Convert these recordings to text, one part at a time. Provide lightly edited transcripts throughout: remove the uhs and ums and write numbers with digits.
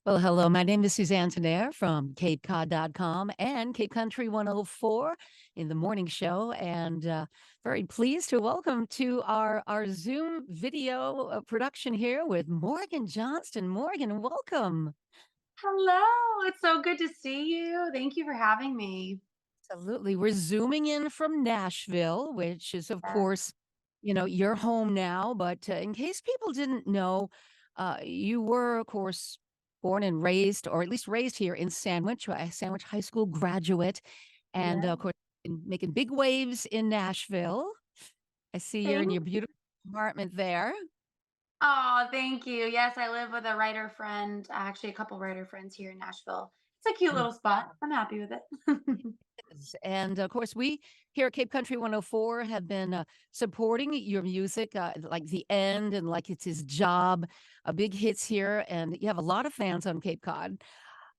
Well, hello. My name is Suzanne Tonaire from CapeCod.com and Cape Country 104 in the morning show. And very pleased to welcome to our Zoom video production here with Morgan Johnston. Morgan, welcome. Hello, it's so good to see you. Thank you for having me. Absolutely. We're zooming in from Nashville, which is, of Yes. course, your home now. But in case people didn't know, you were, of course, born and raised, or at least raised here in Sandwich, a Sandwich High School graduate. And Yeah. of course, making big waves in Nashville. I see you're in Thank your beautiful apartment there. Oh, thank you. Yes, I live with a writer friend, actually a couple writer friends here in Nashville. It's a cute little spot. I'm happy with it. Is, and of course, we here at Cape Country 104 have been supporting your music, like The End and Like It's His Job, big hits here. And you have a lot of fans on Cape Cod.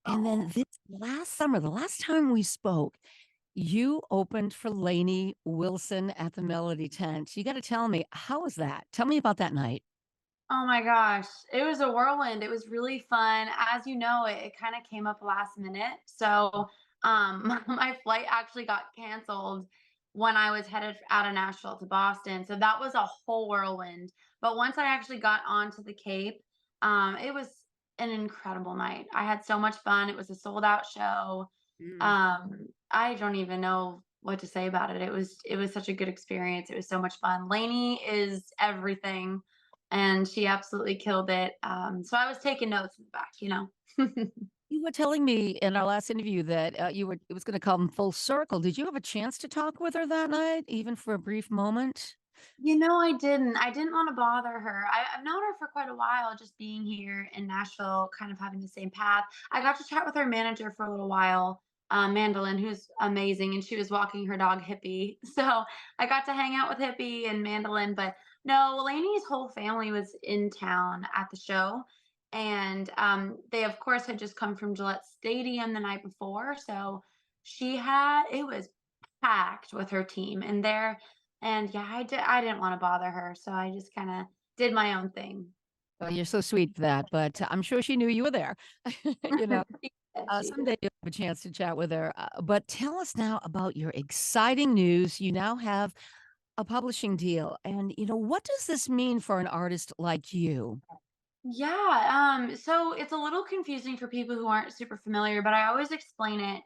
And then Oh. this last summer, the last time we spoke, you opened for Lainey Wilson at the Melody Tent. You got to tell me, how was that? Tell me about that night. Oh my gosh, it was a whirlwind. It was really fun. As you know, it kind of came up last minute. So, my flight actually got canceled when I was headed out of Nashville to Boston. So that was a whole whirlwind. But once I actually got onto the Cape, it was an incredible night. I had so much fun. It was a sold out show. Mm. I don't even know what to say about it. It was such a good experience. It was so much fun. Lainey is everything and she absolutely killed it. So I was taking notes in the back. You were telling me in our last interview that it was going to come full circle. Did you have a chance to talk with her that night, even for a brief moment? I didn't. I didn't want to bother her. I've known her for quite a while, just being here in Nashville, kind of having the same path. I got to chat with her manager for a little while, Mandolin, who's amazing, and she was walking her dog Hippie. So I got to hang out with Hippie and Mandolin. But no, Lainey's whole family was in town at the show. And they, of course, had just come from Gillette Stadium the night before. So it was packed with her team. And yeah, I didn't wanna bother her, so I just kinda did my own thing. Well, you're so sweet for that, but I'm sure she knew you were there. you know, She did. someday you'll have a chance to chat with her. But tell us now about your exciting news. You now have a publishing deal, and what does this mean for an artist like you? Yeah, so it's a little confusing for people who aren't super familiar, but I always explain it.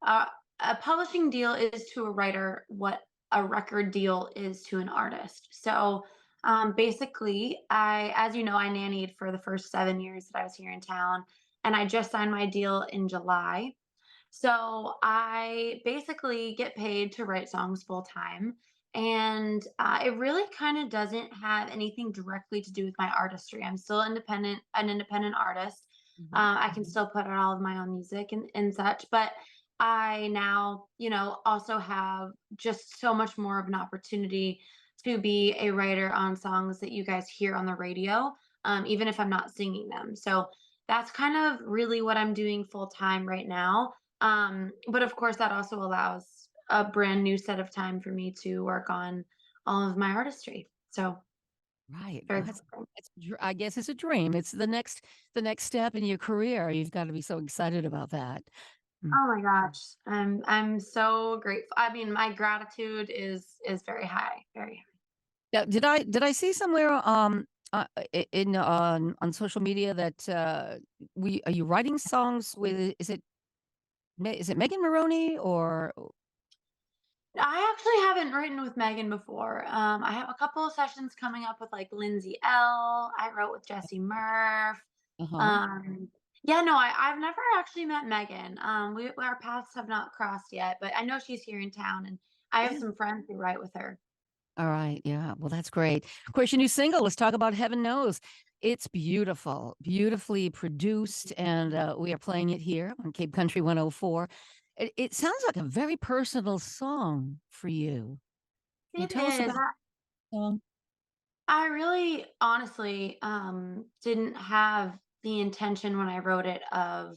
Uh, a publishing deal is to a writer what a record deal is to an artist. So, basically, as you know, I nannied for the first 7 years that I was here in town, and I just signed my deal in July. So I basically get paid to write songs full time. And it really kind of doesn't have anything directly to do with my artistry. I'm still an independent artist. Mhm. I can still put out all of my own music and such. But I now, also have just so much more of an opportunity to be a writer on songs that you guys hear on the radio, even if I'm not singing them. So that's kind of really what I'm doing full time right now. But of course, that also allows a brand new set of time for me to work on all of my artistry. So Right. very Well, that's, exciting. I guess it's a dream. It's the next step in your career. You've got to be so excited about that. Mm. Oh my gosh. I'm so grateful. I mean, my gratitude is very high, very high. Yeah, did I see somewhere in on social media that we are you writing songs with is it Megan Maroney or I actually haven't written with Megan before. I have a couple of sessions coming up with like Lindsay L. I wrote with Jesse Murph. uh-huh. Um, yeah, no, I've never actually met Megan. Our paths have not crossed yet, but I know she's here in town, and I have Yeah. some friends who write with her. All right. Yeah. Well, that's great. Of course, your new single, let's talk about Heaven Knows. It's beautiful, beautifully produced, and we are playing it here on Cape Country 104. It sounds like a very personal song for you. Can you It tell us is. about the song? I really honestly didn't have the intention when I wrote it of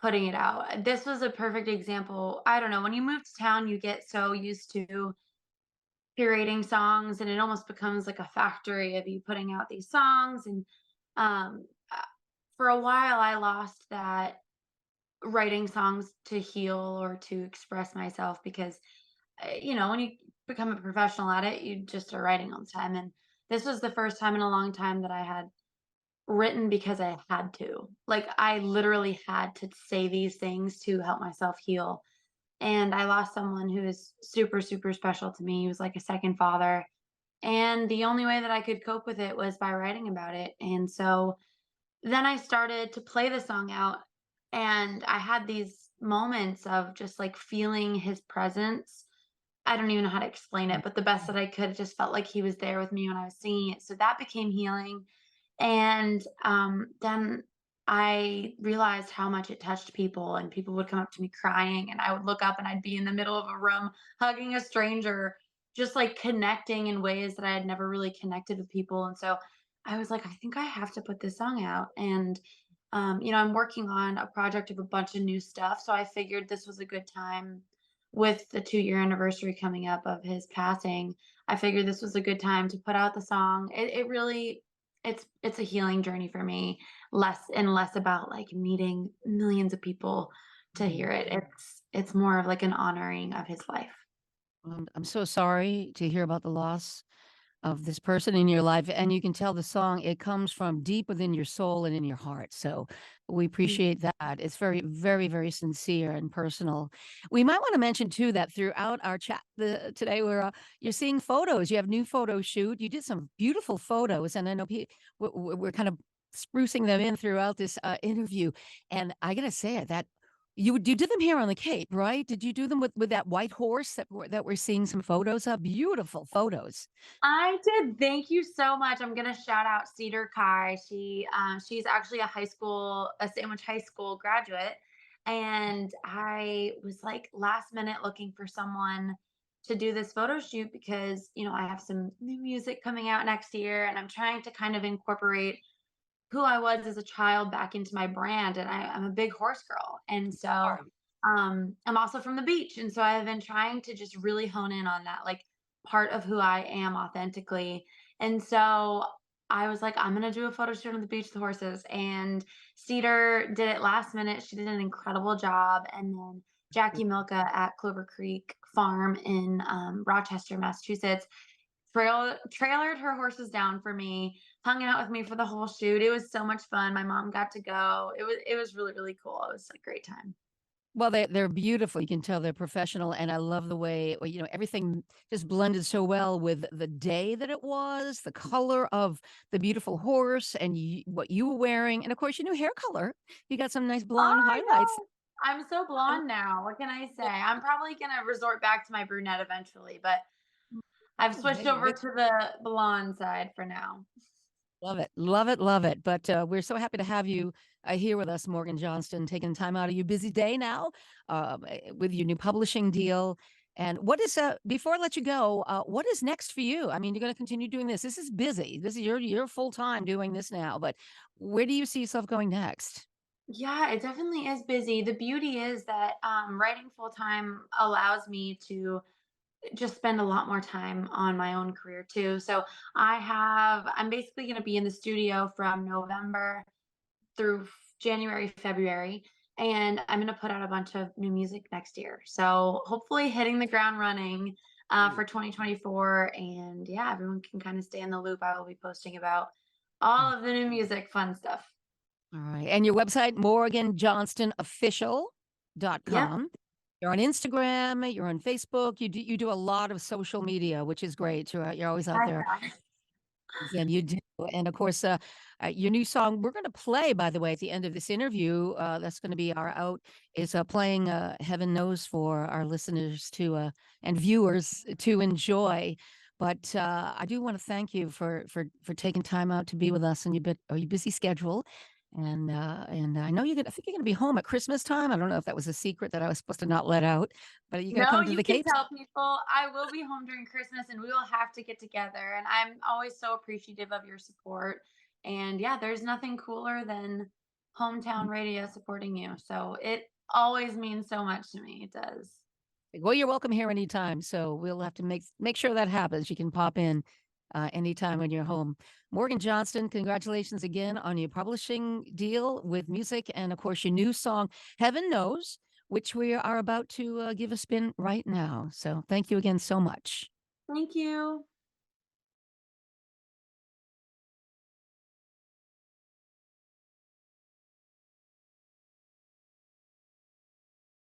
putting it out. This was a perfect example. I don't know, when you move to town, you get so used to curating songs and it almost becomes like a factory of you putting out these songs and um uh, for a while I lost that writing songs to heal or to express myself because when you become a professional at it, you just are writing all the time. And this was the first time in a long time that I had written because I had to. Like I literally had to say these things to help myself heal. And I lost someone who is super, super special to me. He was like a second father. And the only way that I could cope with it was by writing about it. And so then I started to play the song out, and I had these moments of just like feeling his presence. I don't even know how to explain it, but the best that I could, it just felt like he was there with me when I was singing it. So that became healing. And then I realized how much it touched people, and people would come up to me crying, and I would look up and I'd be in the middle of a room hugging a stranger, just like connecting in ways that I had never really connected with people. And so I was like, I think I have to put this song out. And, I'm working on a project of a bunch of new stuff. So I figured this was a good time with the 2-year anniversary coming up of his passing. I figured this was a good time to put out the song. It really it's a healing journey for me, less and less about like meeting millions of people to Mhm. hear it. It's more of like an honoring of his life. I'm so sorry to hear about the loss of this person in your life, and you can tell the song, it comes from deep within your soul and in your heart, so we Mm. appreciate that. It's very, very, very sincere and personal. We might wanna mention too that throughout our chat today, you're seeing photos. You have new photo shoot. You did some beautiful photos, and I know we're kind of sprucing them in throughout this, interview, and I gotta say that you did them here on the Cape, right? Did you do them with that white horse that we're seeing some photos of? Beautiful photos. I did. Thank you so much. I'm gonna shout out Cedar Kai. She's actually a Sandwich High School graduate, and I was like last minute looking for someone to do this photo shoot because I have some new music coming out next year, and I'm trying to kind of incorporate who I was as a child back into my brand. And I'm a big horse girl. And so Are. I'm also from the beach. And so I've been trying to just really hone in on that, like part of who I am authentically. And so I was like, I'm going to do a photo shoot on the beach with the horses. And Cedar did it last minute. She did an incredible job. And then Jackie Milka at Clover Creek Farm in Rochester, Massachusetts, trailered her horses down for me, hung out with me for the whole shoot. It was so much fun. My mom got to go. It was really, really cool. It was a great time. Well, they're beautiful. You can tell they're professional, and I love the way, well, everything just blended so well with the day that it was, the color of the beautiful horse, and what you were wearing, and of course, your new hair color. You got some nice Oh, blonde I highlights. know. I'm so blonde now. What can I say? I'm probably gonna resort back to my brunette eventually, but I've Oh, switched maybe. over to the blonde side for now. Love it. Love it. Love it. But we're so happy to have you here with us, Morgan Johnston, taking time out of your busy day now with your new publishing deal. And what is, before I let you go, what is next for you? I mean, you're going to continue doing this. This is busy. This is you're full time doing this now. But where do you see yourself going next? Yeah, it definitely is busy. The beauty is that writing full time allows me to just spend a lot more time on my own career too. So I'm basically going to be in the studio from November through January, February, and I'm going to put out a bunch of new music next year. So hopefully hitting the ground running for 2024. And yeah, everyone can kind of stay in the loop. I will be posting about all of the new music, fun stuff. All right. And your website, Yep. morganjohnstonofficial.com. You're on Instagram, you're on Facebook, you do a lot of social media, which is great. You're always out I there. try. And you do. And of course, your new song we're going to play, by the way, at the end of this interview, that's going to be our out, is playing Heaven Knows for our listeners to and viewers to enjoy. But I do want to thank you for taking time out to be with us and your busy schedule. And I know I think you're going to be home at Christmas time. I don't know if that was a secret that I was supposed to not let out, but you got to No, come to you the can Cape. tell people I will be home during Christmas and we will have to get together. And I'm always so appreciative of your support. And yeah, there's nothing cooler than hometown radio supporting you. So it always means so much to me. It does. Well, you're welcome here anytime. So we'll have to make sure that happens. You can pop in anytime when you're home. Morgan Johnston, congratulations again on your publishing deal with music and, of course, your new song, Heaven Knows, which we are about to give a spin right now. So thank you again so much. Thank you.